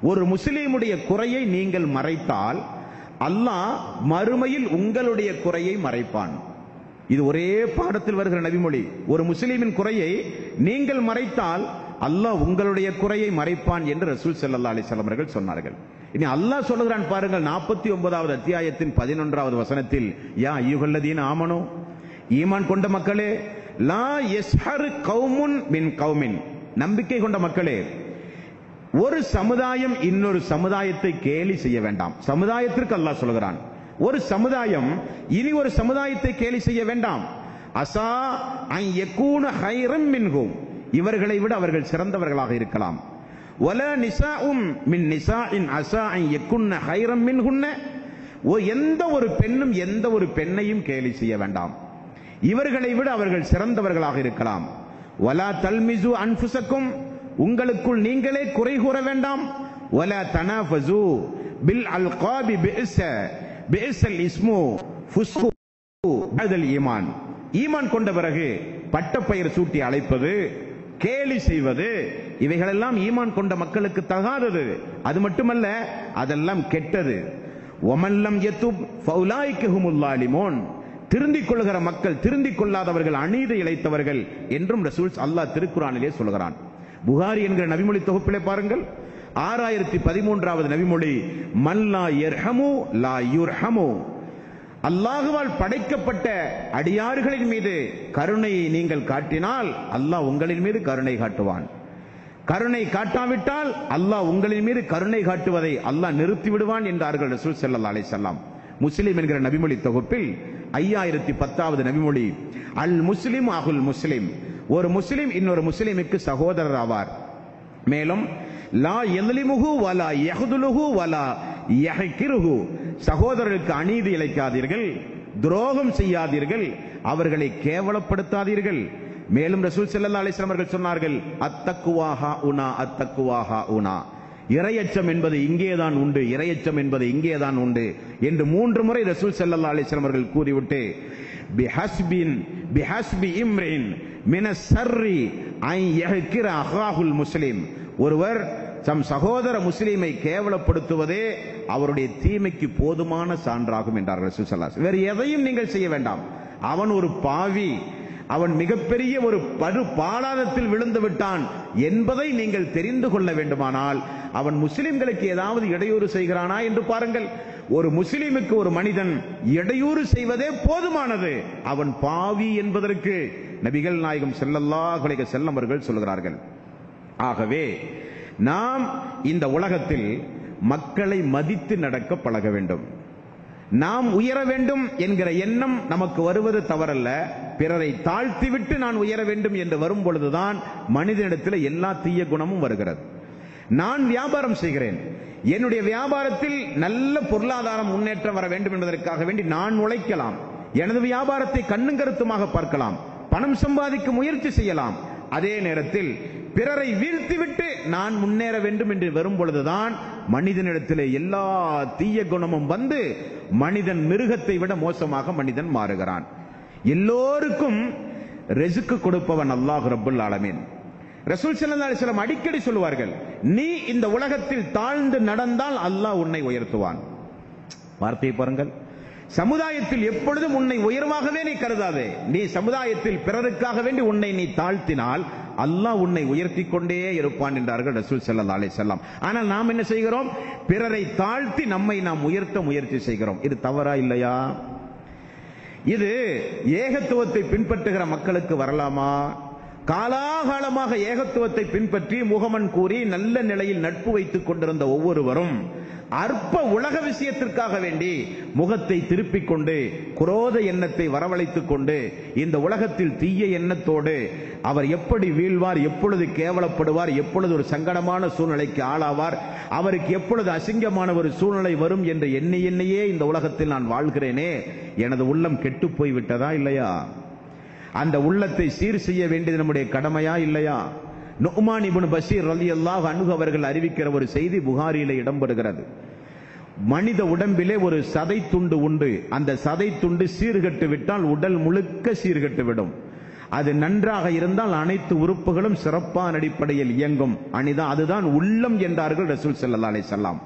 ஒரு முஸ்லிமுடைய குறையை நீங்கள் மறைத்தால் அல்லாஹ் மறுமையில் உங்களுடைய குறையை மறைப்பான். இது ஒரே பாடத்தில் வருகிற நபிமொழி. ஒரு முஸ்லிமின் குறையை நீங்கள் மறைத்தால் அல்லாஹ் உங்களுடைய குறையை மறைப்பான் என்று ரசூல் ஸல்லல்லாஹு அலைஹி வஸல்லம் அவர்கள் சொன்னார்கள். இனி அல்லாஹ் சொல்லுகிறான் பாருங்கள், 49வது அத்தியாயத்தின் 11வது வசனத்தில், யா அய்யுஹல்லதீன ஆமனூ, ஈமான் கொண்ட மக்களே, லா யஸ்ஹர் கௌமுன் மின் கௌமின், நம்பிக்கை கொண்ட மக்களே, ஒரு சமுதாயம் இன்னொரு சமுதாயத்தை கேலி செய்ய வேண்டாம். சமுதாயத்திற்கு அல்லாஹ் சொல்கிறான், ஒரு சமுதாயம் இனி ஒரு சமுதாயத்தை கேலி செய்ய வேண்டாம். அஸா அன் யகூன ஹைரம் மின்ஹும், இவர்களை விட அவர்கள் சிறந்தவர்களாக இருக்கலாம். வலா நிசாஉம் மின் நிசாஇன் அஸா அன் யகுன்ன ஹைரம் மின்ஹுன்ன, எந்த ஒரு பெண்ணும் எந்த ஒரு பெண்ணையும் கேலி செய்ய வேண்டாம். இவர்களை விட அவர்கள் சிறந்தவர்களாக இருக்கலாம். வலா தல்மிசு அன்ஃபுஸக்கும், உங்களுக்குள் நீங்களே குறை கூற வேண்டாம். வலா தனாஃபஸு பில் அல்காபி பிஇஸல் இஸ்மு ஃபுஸ்கு பஅதல் ஈமான், ஈமான் கொண்ட பிறகு பட்டப்பெயர் சூட்டி அழைப்பது, கேலி செய்வது, இவைகளெல்லாம் ஈமான் கொண்ட மக்களுக்கு தகாதது. அது மட்டுமல்ல, அதெல்லாம் கெட்டது. வமல்லம் யதுப் ஃபௌலாயிக ஹுமுல் ஸாலிமூன், திருந்திக் கொள்கிற மக்கள், திருந்திக் கொள்ளாதவர்கள், அநீதி இழைத்தவர்கள் என்றும் ரசூல் அல்லாஹ் திருக்குர்ஆனிலே சொல்கிறான். புகாரி என்கிற நபிமொழி தொகுப்பிலே பாருங்கள், 6013வது நபிமொழி, மல்லா யர்ஹமு லா யுர்ஹமு, அல்லாஹுவால் படைக்கப்பட்ட அடியார்களின் மீது கருணையை நீங்கள் காட்டினால் அல்லாஹ் உங்களின் மீது கருணை காட்டுவான். கருணை காட்டாவிட்டால் அல்லாஹ் உங்களின் மீது கருணை காட்டுவதை அல்லாஹ் நிறுத்தி விடுவான் என்றார்கள் ரசூல் ஸல்லல்லாஹு அலைஹி வஸல்லம். முஸ்லிம் என்கிற நபிமொழி தொகுப்பில் 5010வது நபிமொழி, அல் முஸ்லிம் அகுல் முஸ்லிம், ஒரு முஸ்லிம் இன்னொரு முஸ்லிமுக்கு சகோதரர் ஆவார். மேலும் லா யஸ்லிமுஹு வலா யஹ்துலுஹு வலா யஹ்கிருஹு, சகோதரருக்கு அநீதி இழைக்காதீர்கள், துரோகம் செய்யாதீர்கள், அவர்களை கேவலப்படுத்தாதீர்கள். மேலும் ரசூல் ஸல்லல்லாஹு அலைஹி வஸல்லம் அவர்கள் சொன்னார்கள், அத்தக்வா ஹாஉனா அத்தக்வா ஹாஉனா, இறையச்சம் என்பது இங்கேதான் உண்டு, இறையச்சம் என்பது இங்கேதான் உண்டு என்று 3 முறை ரசூல் ஸல்லல்லாஹு அலைஹி வஸல்லம் அவர்கள் கூறிவிட்டு, பிஹஸ்பி இம்ரின் மினஸ் ஸர்ரி அன் யஹ்கிர அஹாஹுல் முஸ்லிம், ஒருவர் தம் சகோதர முஸ்லிமை கேவலப்படுத்துவதே அவருடைய தீமைக்கு போதுமான சான்றாகும் என்றார்கள் ரசூல் ஸல்லல்லாஹு அலைஹி வஸல்லம். வேறு எதையும் நீங்கள் செய்ய வேண்டாம். அவன் ஒரு பாவி, அவன் மிகப்பெரிய ஒரு படு பாலாதத்தில் விழுந்து விட்டான் என்பதை நீங்கள் தெரிந்து கொள்ள வேண்டுமானால் அவன் முஸ்லிம்களுக்கு ஏதாவது இடையூறு செய்கிறானா என்று பாருங்கள். ஒரு முஸ்லிமுக்கு ஒரு மனிதன் இடையூறு செய்வதே போதுமானது, அவன் பாவி என்பதற்கு நபிகள் நாயகம் ஸல்லல்லாஹு அலைஹி வஸல்லம் அவர்கள் சொல்கிறார்கள். ஆகவே நாம் இந்த உலகத்தில் மக்களை மதித்து நடக்க பழக வேண்டும். நாம் உயர வேண்டும் என்கிற எண்ணம் நமக்கு வருவது தவறல்ல. பிறரை தாழ்த்திவிட்டு நான் உயர வேண்டும் என்று வரும் பொழுதுதான் மனிதனிடத்தில் எல்லா தீய குணமும் வருகிறது. நான் வியாபாரம் செய்கிறேன், என்னுடைய வியாபாரத்தில் நல்ல பொருளாதார முன்னேற்றம் வர வேண்டும் என்பதற்காக வேண்டி நான் உழைக்கலாம், எனது வியாபாரத்தை கண்ணும் கருத்துமாக பார்க்கலாம், பணம் சம்பாதிக்க முயற்சி செய்யலாம். அதே நேரத்தில் பிறரை வீழ்த்திவிட்டு நான் முன்னேற வேண்டும் என்று வரும் பொழுதுதான் மனிதனிடத்திலே எல்லா தீய குணமும் வந்து மனிதன் மிருகத்தை விட மோசமாக மனிதன் மாறுகிறான். எல்லோருக்கும் ரிஸ்க் கொடுப்பவன் அல்லாஹ் ரப்புல் ஆலமீன். ரசூல் ஸல்லல்லாஹு அலைஹி வஸல்லம் அடிக்கடி சொல்வார்கள், நீ இந்த உலகத்தில் தாழ்ந்து நடந்தால் அல்லாஹ் உன்னை உயர்த்துவான். வார்த்தையை பாருங்கள். சமுதாயத்தில் எப்பொழுதும் உன்னை உயர்வாகவே நீ கருதாதே. நீ சமுதாயத்தில் பிறருக்காக வேண்டி உன்னை நீ தாழ்த்தினால் அல்லாஹ் உன்னை உயர்த்தி கொண்டே இருப்பான் என்றார்கள் ரசூல் ஸல்லல்லாஹு அலைஹி வஸல்லம். ஆனால் நாம் என்ன செய்கிறோம்? பிறரை தாழ்த்தி நம்மை நாம் உயர்த்த முயற்சி செய்கிறோம். இது தவறா இல்லையா? இது ஏகத்துவத்தை பின்பற்றுகிற மக்களுக்கு வரலாமா? காலாகாலமாக ஏகத்துவத்தை பின்பற்றி முகமன் கூறி நல்ல நிலையில் நட்பு வைத்துக் கொண்டிருந்த ஒவ்வொருவரும் அற்ப உலக விஷயத்திற்காக வேண்டி முகத்தை திருப்பிக் கொண்டு குரோத எண்ணத்தை வரவழைத்துக் கொண்டு இந்த உலகத்தில் தீய எண்ணத்தோடு அவர் எப்படி வீழ்வார், எப்பொழுது கேவலப்படுவார், எப்பொழுது ஒரு சங்கடமான சூழ்நிலைக்கு ஆளாவார், அவருக்கு எப்பொழுது அசிங்கமான ஒரு சூழ்நிலை வரும் என்று எண்ணியே இந்த உலகத்தில் நான் வாழ்கிறேனே, எனது உள்ளம் கெட்டு போய் விட்டதா இல்லையா? அந்த உள்ளத்தை சீர் செய்ய வேண்டியது நம்முடைய கடமையா இல்லையா? நுஅ்மான் இப்னு பஷீர் ரலியல்லாஹு அன்ஹு அவர்கள் அறிவிக்கிற ஒரு செய்தி புகாரியிலே இடம்பெறுகிறது. மனித உடம்பிலே ஒரு சதை துண்டு உண்டு. அந்த சதை துண்டு சீர்கட்டு விட்டால் உடல் முழுக்க சீர்கட்டு விடும். அது நன்றாக இருந்தால் அனைத்து உறுப்புகளும் சிறப்பான அடிப்படையில் இயங்கும். அதுதான் உள்ளம் என்றார்கள் ரசூல் ஸல்லல்லாஹு அலைஹி வஸல்லம்.